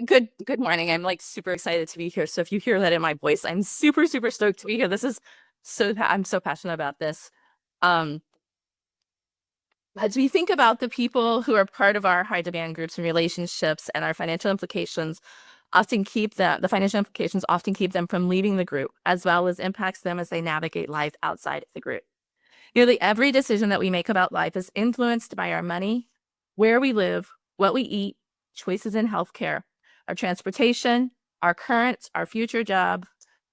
Good morning. I'm like super excited to be here. So if you hear that in my voice, I'm super, super stoked to be here. I'm so passionate about this. Um, as we think about the people who are part of our high demand groups and relationships and our financial implications, the financial implications often keep them from leaving the group, as well as impacts them as they navigate life outside of the group. Nearly every decision that we make about life is influenced by our money, where we live, what we eat, choices in healthcare, our transportation, our future job,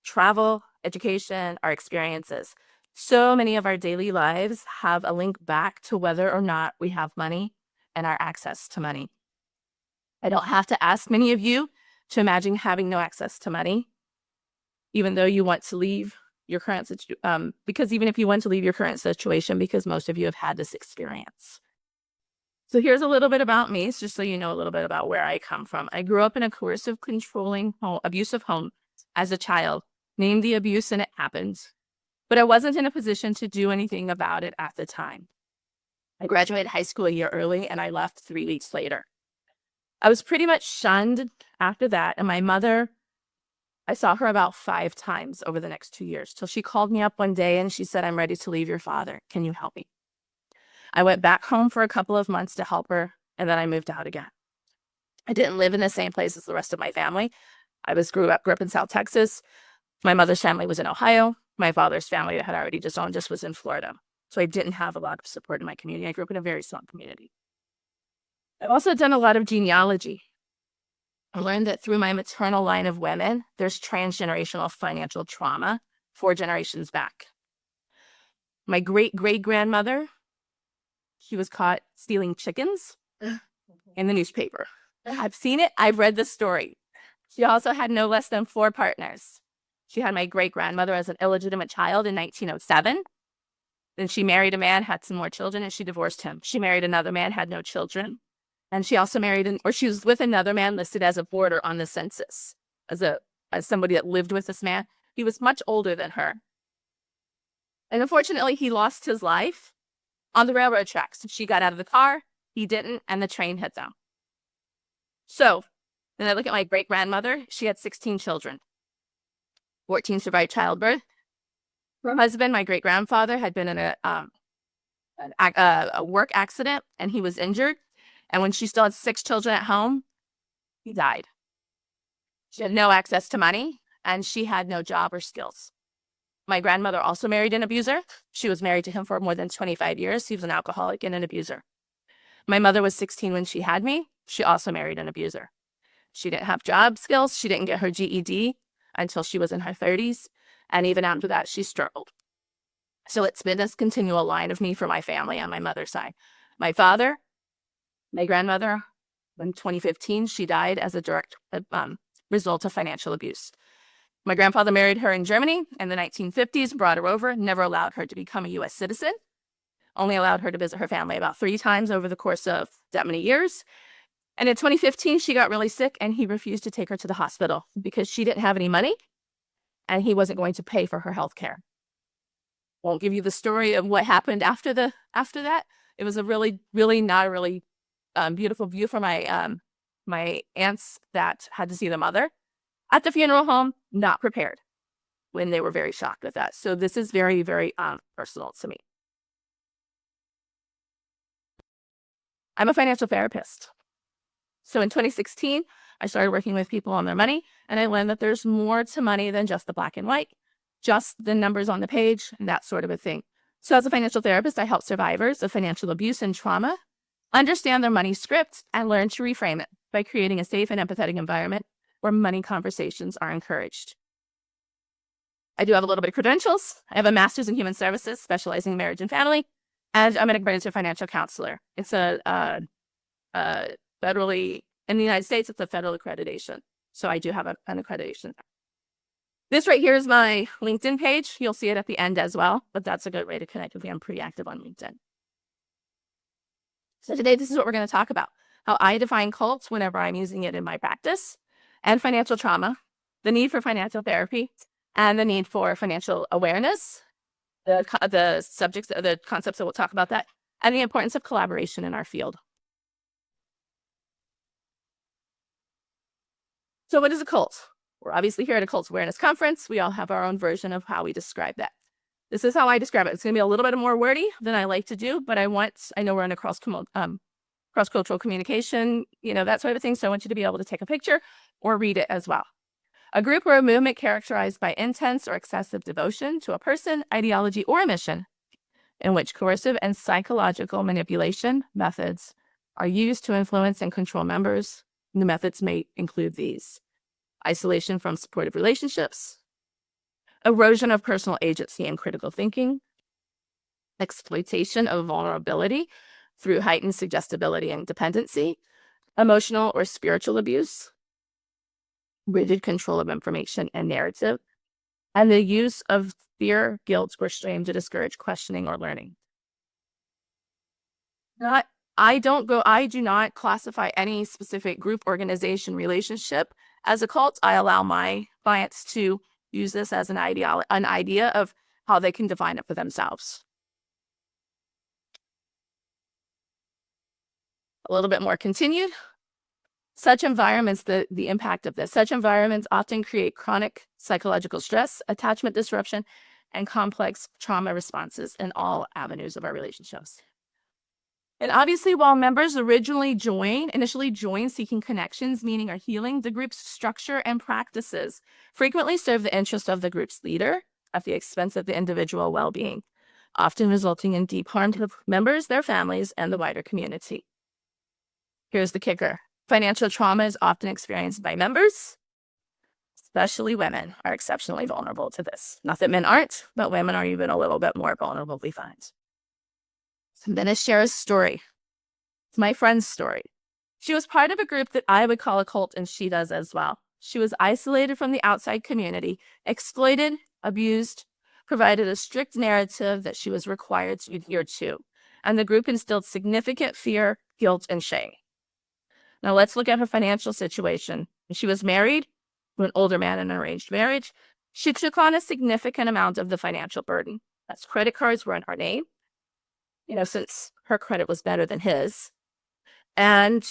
travel, education, our experiences. So many of our daily lives have a link back to whether or not we have money and our access to money. I don't have to ask many of you to imagine having no access to money, even though you want to leave your current situation, because even if you want to leave your current situation, because most of you have had this experience. So here's a little bit about me, just so you know a little bit about where I come from. I grew up in a coercive, controlling, abusive home as a child, named the abuse and it happened. But I wasn't in a position to do anything about it at the time. I graduated high school a year early and I left 3 weeks later. I was pretty much shunned after that, and my mother, I saw her about 5 times over the next 2 years till she called me up one day and she said, "I'm ready to leave your father. Can you help me?" I went back home for a couple of months to help her, and then I moved out again. I didn't live in the same place as the rest of my family. Grew up in South Texas. My mother's family was in Ohio. My father's family that had already disowned us was in Florida. So I didn't have a lot of support in my community. I grew up in a very small community. I've also done a lot of genealogy. I learned that through my maternal line of women, there's transgenerational financial trauma 4 generations back. My great-great-grandmother, she was caught stealing chickens in the newspaper. I've seen it. I've read the story. She also had no less than 4 partners. She had my great-grandmother as an illegitimate child in 1907. Then she married a man, had some more children, and she divorced him. She married another man, had no children. And she also she was with another man listed as a boarder on the census, as somebody that lived with this man. He was much older than her. And unfortunately, he lost his life on the railroad tracks. She got out of the car, he didn't, and the train hit them. So then I look at my great-grandmother. She had 16 children. 14 survived childbirth. Her husband, my great-grandfather, had been in a work accident, and he was injured. And when she still had 6 children at home, he died. She had no access to money, and she had no job or skills. My grandmother also married an abuser. She was married to him for more than 25 years. He was an alcoholic and an abuser. My mother was 16 when she had me. She also married an abuser. She didn't have job skills. She didn't get her GED until she was in her 30s. And even after that, she struggled. So it's been this continual line of me for my family on my mother's side. My father, my grandmother, in 2015, she died as a direct result of financial abuse. My grandfather married her in Germany in the 1950s, brought her over, never allowed her to become a U.S. citizen, only allowed her to visit her family about 3 times over the course of that many years. And in 2015, she got really sick and he refused to take her to the hospital because she didn't have any money and he wasn't going to pay for her health care. Won't give you the story of what happened after that. It was a really, really not a really beautiful view for my aunts that had to see the mother at the funeral home, not prepared, when they were very shocked with that. So this is very, very personal to me. I'm a financial therapist. So in 2016, I started working with people on their money, and I learned that there's more to money than just the black and white, just the numbers on the page, and that sort of a thing. So as a financial therapist, I help survivors of financial abuse and trauma understand their money script and learn to reframe it by creating a safe and empathetic environment where money conversations are encouraged. I do have a little bit of credentials. I have a master's in human services, specializing in marriage and family, and I'm an accredited financial counselor. It's federally, in the United States, it's a federal accreditation. So I do have an accreditation. This right here is my LinkedIn page. You'll see it at the end as well, but that's a good way to connect with me. I'm pretty active on LinkedIn. So today, this is what we're going to talk about: how I define cults whenever I'm using it in my practice, and financial trauma, the need for financial therapy, and the need for financial awareness, the concepts that we'll talk about that, and the importance of collaboration in our field. So what is a cult? We're obviously here at a cult awareness conference. We all have our own version of how we describe that. This is how I describe it. It's going to be a little bit more wordy than I like to do, but I know we're in a cross-cultural communication, that sort of thing. So I want you to be able to take a picture or read it as well. A group or a movement characterized by intense or excessive devotion to a person, ideology, or a mission, in which coercive and psychological manipulation methods are used to influence and control members. The methods may include these: isolation from supportive relationships, erosion of personal agency and critical thinking, exploitation of vulnerability through heightened suggestibility and dependency, emotional or spiritual abuse, rigid control of information and narrative, and the use of fear, guilt, or shame to discourage questioning or learning. I do not classify any specific group, organization, relationship as a cult. I allow my clients to use this as an idea of how they can define it for themselves. A little bit more continued. Such environments, the impact of this, such environments often create chronic psychological stress, attachment disruption, and complex trauma responses in all avenues of our relationships. And obviously, while members initially join seeking connections, meaning or healing, the group's structure and practices frequently serve the interest of the group's leader at the expense of the individual well-being, often resulting in deep harm to the members, their families, and the wider community. Here's the kicker. Financial trauma is often experienced by members, especially women, are exceptionally vulnerable to this. Not that men aren't, but women are even a little bit more vulnerable, we find. So I'm going to share a story. It's my friend's story. She was part of a group that I would call a cult, and she does as well. She was isolated from the outside community, exploited, abused, provided a strict narrative that she was required to adhere to, and the group instilled significant fear, guilt, and shame. Now let's look at her financial situation. She was married to an older man in an arranged marriage. She took on a significant amount of the financial burden. As credit cards were in her name, since her credit was better than his, and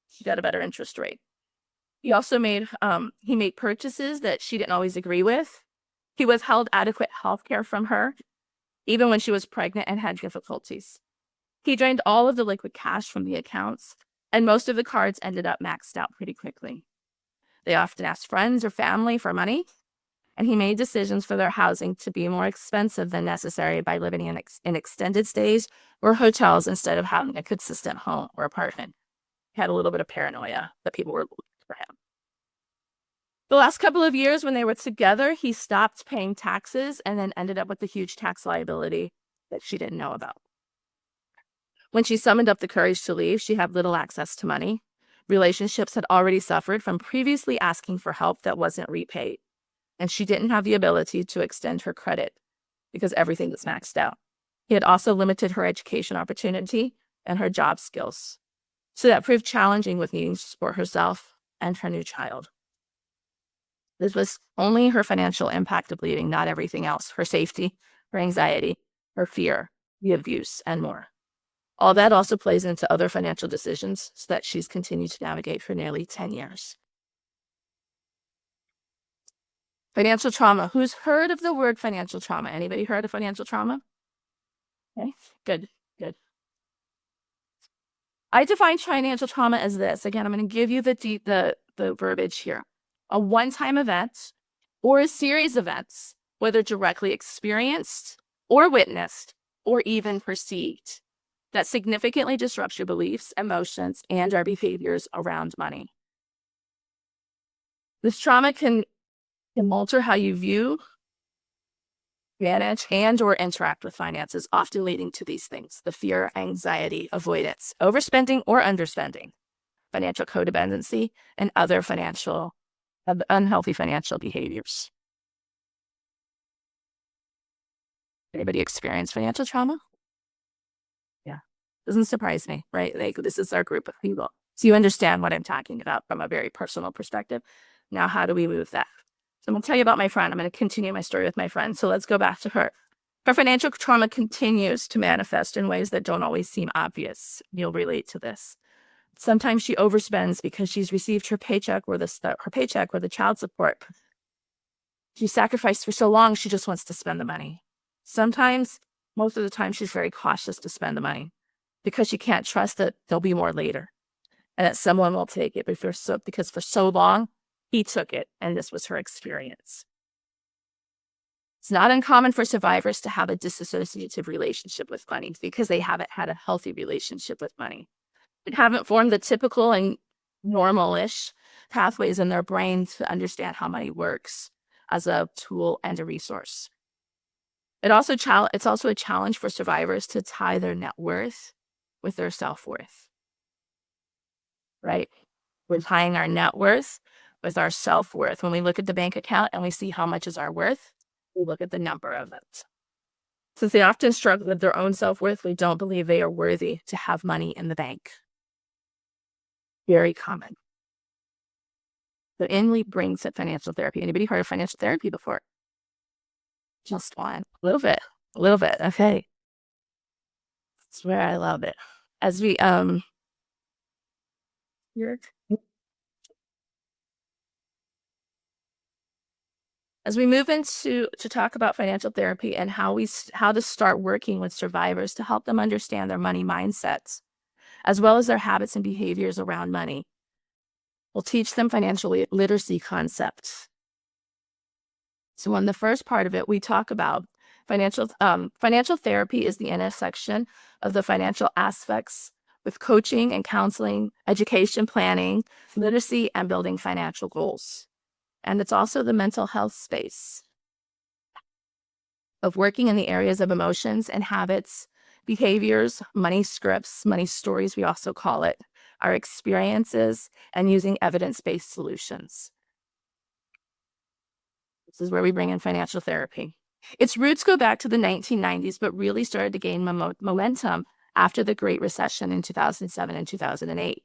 she got a better interest rate. He also made purchases that she didn't always agree with. He withheld adequate health care from her, even when she was pregnant and had difficulties. He drained all of the liquid cash from the accounts, and most of the cards ended up maxed out pretty quickly. They often asked friends or family for money, and he made decisions for their housing to be more expensive than necessary by living in extended stays or hotels instead of having a consistent home or apartment. He had a little bit of paranoia that people were looking for him. The last couple of years when they were together, he stopped paying taxes and then ended up with a huge tax liability that she didn't know about. When she summoned up the courage to leave, she had little access to money. Relationships had already suffered from previously asking for help that wasn't repaid, and she didn't have the ability to extend her credit because everything was maxed out. He had also limited her education opportunity and her job skills, so that proved challenging with needing to support herself and her new child. This was only her financial impact of leaving, not everything else: her safety, her anxiety, her fear, the abuse, and more. All that also plays into other financial decisions that she's continued to navigate for nearly 10 years. Financial trauma. Who's heard of the word financial trauma? Anybody heard of financial trauma? Okay, good. I define financial trauma as this. Again, I'm going to give you the verbiage here. A one-time event or a series of events, whether directly experienced or witnessed or even perceived, that significantly disrupts your beliefs, emotions, and our behaviors around money. This trauma can alter how you view, manage, and or interact with finances, often leading to these things: the fear, anxiety, avoidance, overspending or underspending, financial codependency, and other unhealthy financial behaviors. Anybody experience financial trauma? Yeah, doesn't surprise me, right? This is our group of people. So you understand what I'm talking about from a very personal perspective. Now, how do we move that? So I'm going to tell you about my friend. I'm going to continue my story with my friend. So let's go back to her. Her financial trauma continues to manifest in ways that don't always seem obvious. You'll relate to this. Sometimes she overspends because she's received her paycheck or the child support. She sacrificed for so long, she just wants to spend the money. Sometimes, most of the time, she's very cautious to spend the money because she can't trust that there'll be more later and that someone will take it because for so long, he took it, and this was her experience. It's not uncommon for survivors to have a disassociative relationship with money because they haven't had a healthy relationship with money. They haven't formed the typical and normal-ish pathways in their brain to understand how money works as a tool and a resource. It's also a challenge for survivors to tie their net worth with their self-worth, right? We're tying our net worth with our self-worth. When we look at the bank account and we see how much is our worth, we look at the number of it. Since they often struggle with their own self-worth, we don't believe they are worthy to have money in the bank. Very common. So Inley brings up financial therapy. Anybody heard of financial therapy before? Just one. A little bit. Okay. That's where I love it. As we move into to talk about financial therapy and how to start working with survivors to help them understand their money mindsets, as well as their habits and behaviors around money. We'll teach them financial literacy concepts. So on the first part of it, we talk about financial therapy is the intersection of the financial aspects with coaching and counseling, education planning, literacy, and building financial goals. And it's also the mental health space of working in the areas of emotions and habits, behaviors, money scripts, money stories, we also call it, our experiences, and using evidence-based solutions. This is where we bring in financial therapy. Its roots go back to the 1990s, but really started to gain momentum after the Great Recession in 2007 and 2008.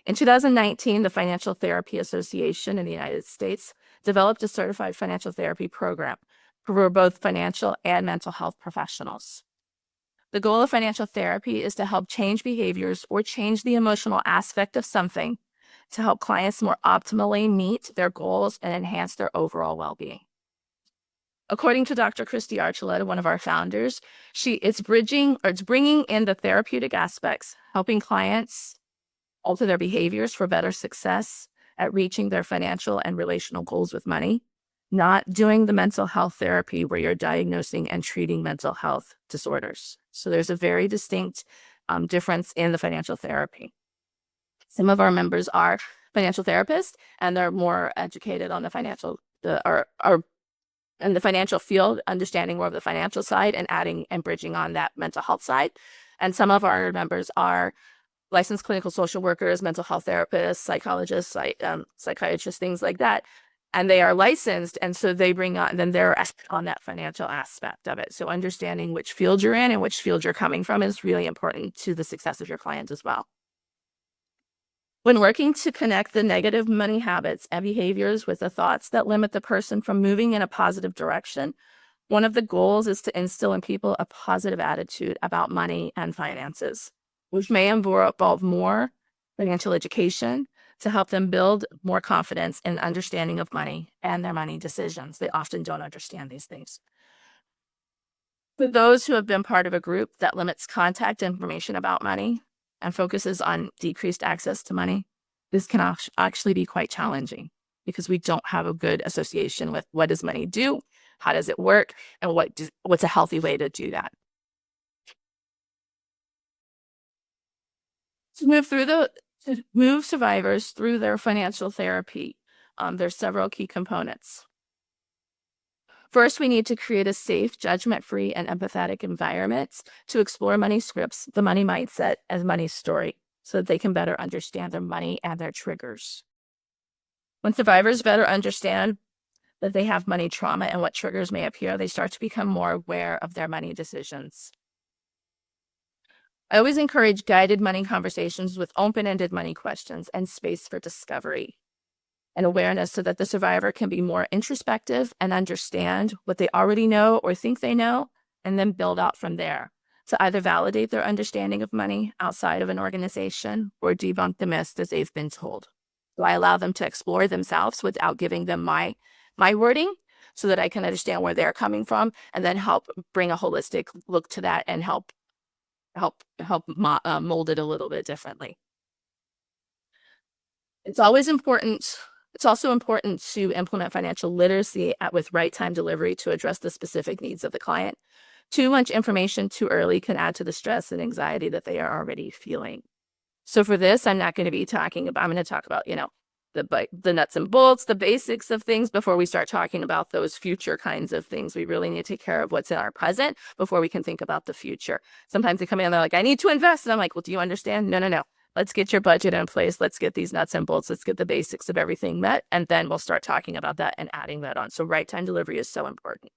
In 2019, the Financial Therapy Association in the United States developed a certified financial therapy program for both financial and mental health professionals. The goal of financial therapy is to help change behaviors or change the emotional aspect of something to help clients more optimally meet their goals and enhance their overall well-being. According to Dr. Christy Archuleta, one of our founders, it's bringing in the therapeutic aspects, helping clients alter their behaviors for better success at reaching their financial and relational goals with money, not doing the mental health therapy where you're diagnosing and treating mental health disorders. So there's a very distinct difference in the financial therapy. Some of our members are financial therapists, and they're more educated on the financial, in the financial field, understanding more of the financial side and adding and bridging on that mental health side. And some of our members are licensed clinical social workers, mental health therapists, psychologists, psychiatrists, things like that. And they are licensed, and so they bring on, then they're on that financial aspect of it. So understanding which field you're in and which field you're coming from is really important to the success of your client as well. When working to connect the negative money habits and behaviors with the thoughts that limit the person from moving in a positive direction, one of the goals is to instill in people a positive attitude about money and finances, which may involve more financial education to help them build more confidence in understanding of money and their money decisions. They often don't understand these things. For those who have been part of a group that limits contact information about money and focuses on decreased access to money, this can actually be quite challenging because we don't have a good association with what does money do, how does it work, and what's a healthy way to do that. To move survivors through their financial therapy, there's several key components. First, we need to create a safe, judgment-free, and empathetic environment to explore money scripts, the money mindset, and money story, so that they can better understand their money and their triggers. When survivors better understand that they have money trauma and what triggers may appear, they start to become more aware of their money decisions. I always encourage guided money conversations with open-ended money questions and space for discovery and awareness so that the survivor can be more introspective and understand what they already know or think they know, and then build out from there. to either validate their understanding of money outside of an organization or debunk the myths that they've been told. So I allow them to explore themselves without giving them my wording, so that I can understand where they're coming from, and then help bring a holistic look to that and help mold it a little bit differently. It's always important. It's also important to implement financial literacy with right time delivery to address the specific needs of the client. Too much information too early can add to the stress and anxiety that they are already feeling. So for this, I'm not going to be talking about, I'm going to talk about, the nuts and bolts, the basics of things before we start talking about those future kinds of things. We really need to take care of what's in our present before we can think about the future. Sometimes they come in and they're like, I need to invest. And I'm like, well, do you understand? No. Let's get your budget in place. Let's get these nuts and bolts. Let's get the basics of everything met. And then we'll start talking about that and adding that on. So right time delivery is so important.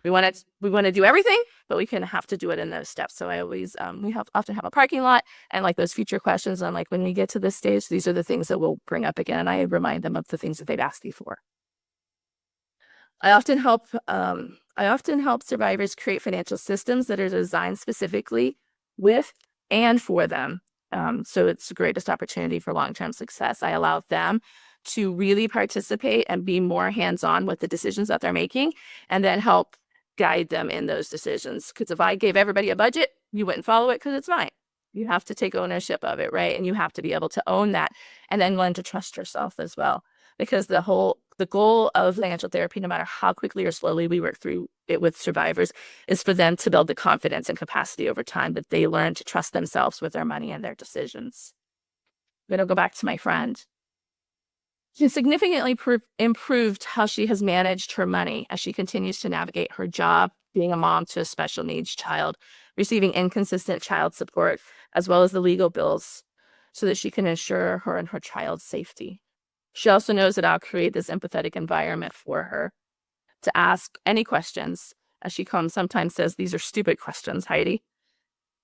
We want to do everything, but we can have to do it in those steps. So I always, often have a parking lot and like those future questions. I'm like, when we get to this stage, these are the things that we'll bring up again. And I remind them of the things that they've asked before. I often help survivors create financial systems that are designed specifically with and for them. So it's the greatest opportunity for long-term success. I allow them to really participate and be more hands-on with the decisions that they're making, and then help guide them in those decisions. Because if I gave everybody a budget, you wouldn't follow it because it's mine. You have to take ownership of it, right? And you have to be able to own that, and then learn to trust yourself as well. Because the goal of financial therapy, no matter how quickly or slowly we work through it with survivors, is for them to build the confidence and capacity over time that they learn to trust themselves with their money and their decisions. I'm going to go back to my friend. She significantly improved how she has managed her money as she continues to navigate her job, being a mom to a special needs child, receiving inconsistent child support, as well as the legal bills, so that she can ensure her and her child's safety. She also knows that I'll create this empathetic environment for her to ask any questions. As she sometimes says, these are stupid questions, Heidi,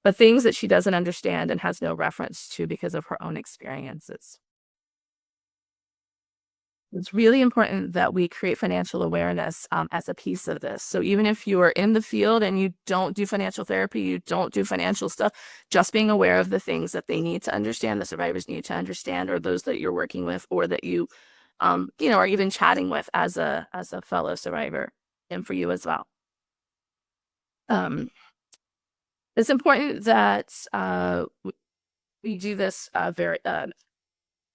but things that she doesn't understand and has no reference to because of her own experiences. It's really important that we create financial awareness as a piece of this. So even if you are in the field and you don't do financial therapy, you don't do financial stuff, just being aware of the things that they need to understand, the survivors need to understand, or those that you're working with, or that you, are even chatting with as a fellow survivor, and for you as well. It's important that we do this very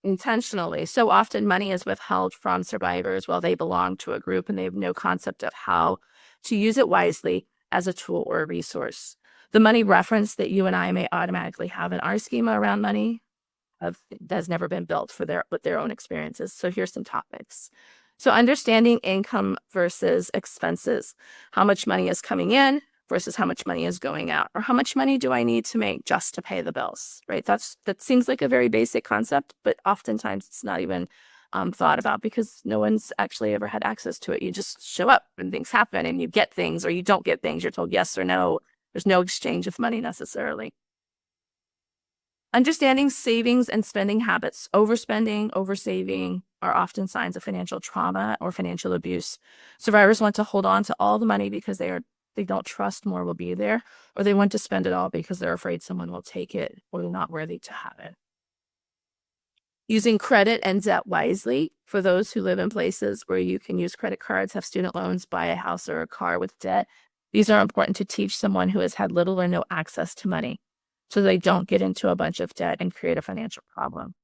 intentionally. So often money is withheld from survivors while they belong to a group and they have no concept of how to use it wisely as a tool or a resource. The money reference that you and I may automatically have in our schema around money has never been built with their own experiences. So here's some topics. So understanding income versus expenses. How much money is coming in versus how much money is going out, or how much money do I need to make just to pay the bills, right? That seems like a very basic concept, but oftentimes it's not even thought about because no one's actually ever had access to it. You just show up and things happen and you get things or you don't get things. You're told yes or no. There's no exchange of money necessarily. Understanding savings and spending habits. Overspending, oversaving are often signs of financial trauma or financial abuse. Survivors want to hold on to all the money because they don't trust more will be there, or they want to spend it all because they're afraid someone will take it or they're not worthy to have it. Using credit and debt wisely. For those who live in places where you can use credit cards, have student loans, buy a house or a car with debt, these are important to teach someone who has had little or no access to money, so they don't get into a bunch of debt and create a financial problem.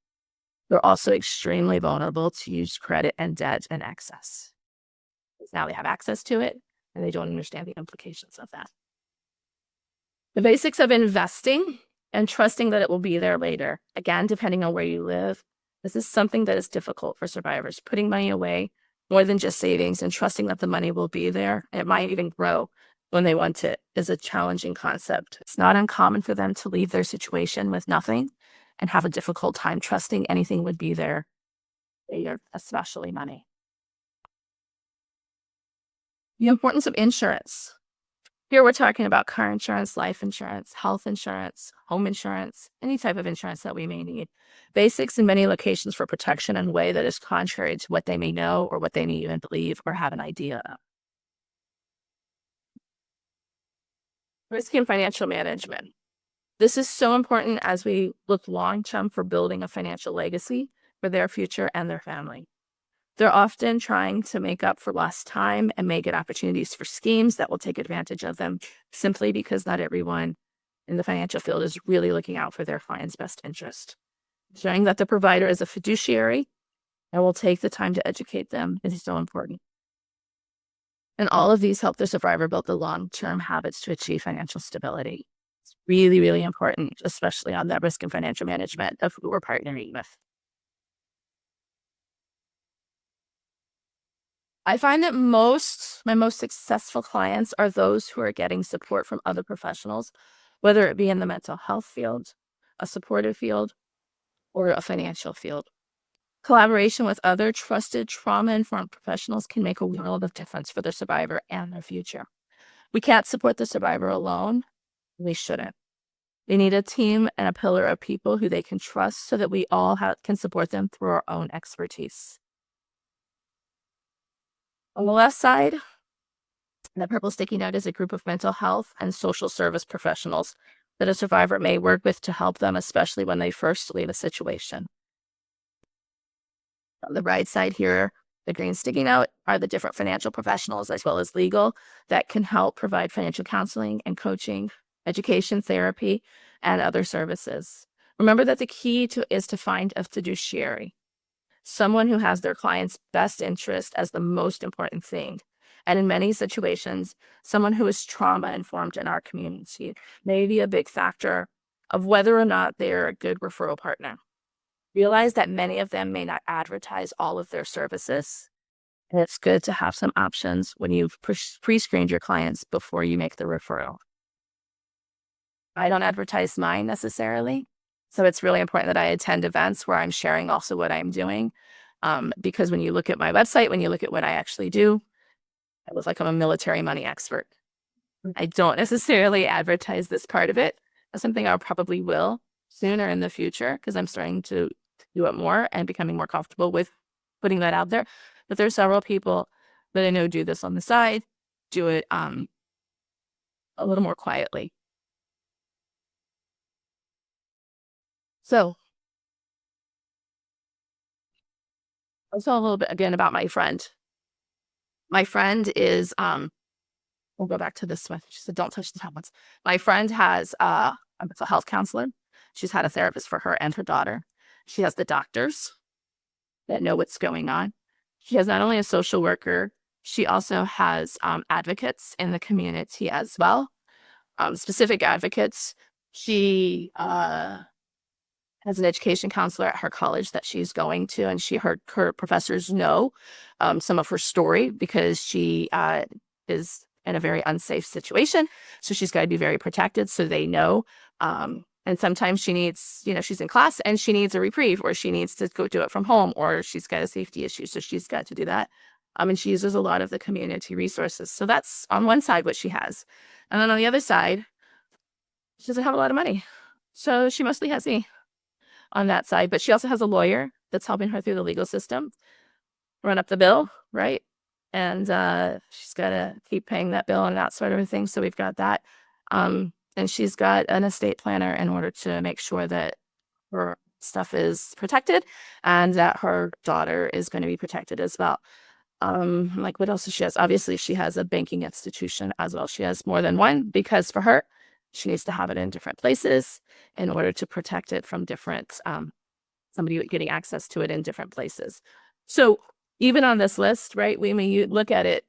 They're also extremely vulnerable to use credit and debt in excess. Now they have access to it, and they don't understand the implications of that. The basics of investing and trusting that it will be there later. Again, depending on where you live, this is something that is difficult for survivors. Putting money away more than just savings and trusting that the money will be there, it might even grow when they want it, is a challenging concept. It's not uncommon for them to leave their situation with nothing and have a difficult time trusting anything would be there later, especially money. The importance of insurance. Here we're talking about car insurance, life insurance, health insurance, home insurance, any type of insurance that we may need. Basics in many locations for protection in a way that is contrary to what they may know or what they may even believe or have an idea of. Risk and financial management. This is so important as we look long-term for building a financial legacy for their future and their family. They're often trying to make up for lost time and may get opportunities for schemes that will take advantage of them simply because not everyone in the financial field is really looking out for their client's best interest. Showing that the provider is a fiduciary and will take the time to educate them is so important. And all of these help the survivor build the long-term habits to achieve financial stability. It's really, really important, especially on that risk and financial management of who we're partnering with. I find that my most successful clients are those who are getting support from other professionals, whether it be in the mental health field, a supportive field, or a financial field. Collaboration with other trusted trauma-informed professionals can make a world of difference for the survivor and their future. We can't support the survivor alone. We shouldn't. They need a team and a pillar of people who they can trust so that we all can support them through our own expertise. On the left side, the purple sticky note is a group of mental health and social service professionals that a survivor may work with to help them, especially when they first leave a situation. On the right side here, the green sticky note are the different financial professionals as well as legal that can help provide financial counseling and coaching, education, therapy, and other services. Remember that the key is to find a fiduciary, someone who has their client's best interest as the most important thing. And in many situations, someone who is trauma-informed in our community may be a big factor of whether or not they're a good referral partner. Realize that many of them may not advertise all of their services, and it's good to have some options when you've pre-screened your clients before you make the referral. I don't advertise mine necessarily, so it's really important that I attend events where I'm sharing also what I'm doing, because when you look at my website, when you look at what I actually do, I look like I'm a military money expert. I don't necessarily advertise this part of it. That's something I probably will sooner in the future because I'm starting to do it more and becoming more comfortable with putting that out there. But there's several people that I know do this on the side, do it a little more quietly. So I'll tell a little bit again about my friend. My friend is, we'll go back to this one. She said, don't touch the top ones. My friend has a mental health counselor. She's had a therapist for her and her daughter. She has the doctors that know what's going on. She has not only a social worker, she also has advocates in the community as well, specific advocates. She has an education counselor at her college that she's going to, and her professors know some of her story because she is in a very unsafe situation. So she's got to be very protected so they know. And sometimes she needs, she's in class and she needs a reprieve, or she needs to go do it from home, or she's got a safety issue. So she's got to do that. And she uses a lot of the community resources. So that's on one side what she has. And then on the other side, she doesn't have a lot of money. So she mostly has me on that side. But she also has a lawyer that's helping her through the legal system, run up the bill, right? And she's got to keep paying that bill and that sort of thing. So we've got that. And she's got an estate planner in order to make sure that her stuff is protected and that her daughter is going to be protected as well. Like what else does she has? Obviously, she has a banking institution as well. She has more than one because for her, she needs to have it in different places in order to protect it from different, somebody getting access to it in different places. So even on this list, right, when you look at it,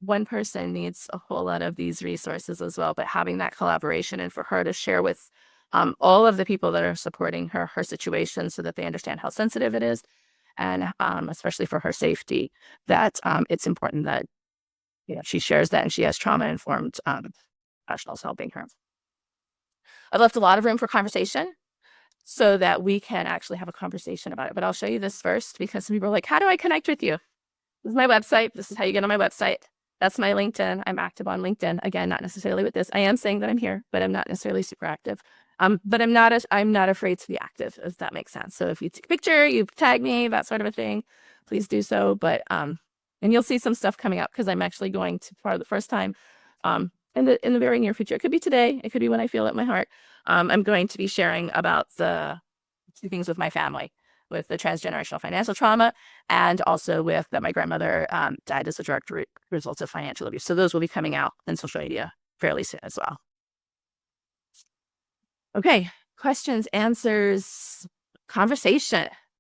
one person needs a whole lot of these resources as well, but having that collaboration and for her to share with all of the people that are supporting her situation so that they understand how sensitive it is, and especially for her safety, that it's important that she shares that and she has trauma-informed professionals helping her. I've left a lot of room for conversation so that we can actually have a conversation about it. But I'll show you this first because some people are like, how do I connect with you? This is my website. This is how you get on my website. That's my LinkedIn. I'm active on LinkedIn. Again, not necessarily with this. I am saying that I'm here, but I'm not necessarily super active. But I'm not afraid to be active, if that makes sense. So if you take a picture, you tag me, that sort of a thing, please do so. But and you'll see some stuff coming up because I'm actually going to, for the first time, in the very near future. It could be today. It could be when I feel it in my heart. I'm going to be sharing about the two things with my family, with the transgenerational financial trauma, and also with that my grandmother died as a direct result of financial abuse. So those will be coming out in social media fairly soon as well. Okay, questions, answers, conversation.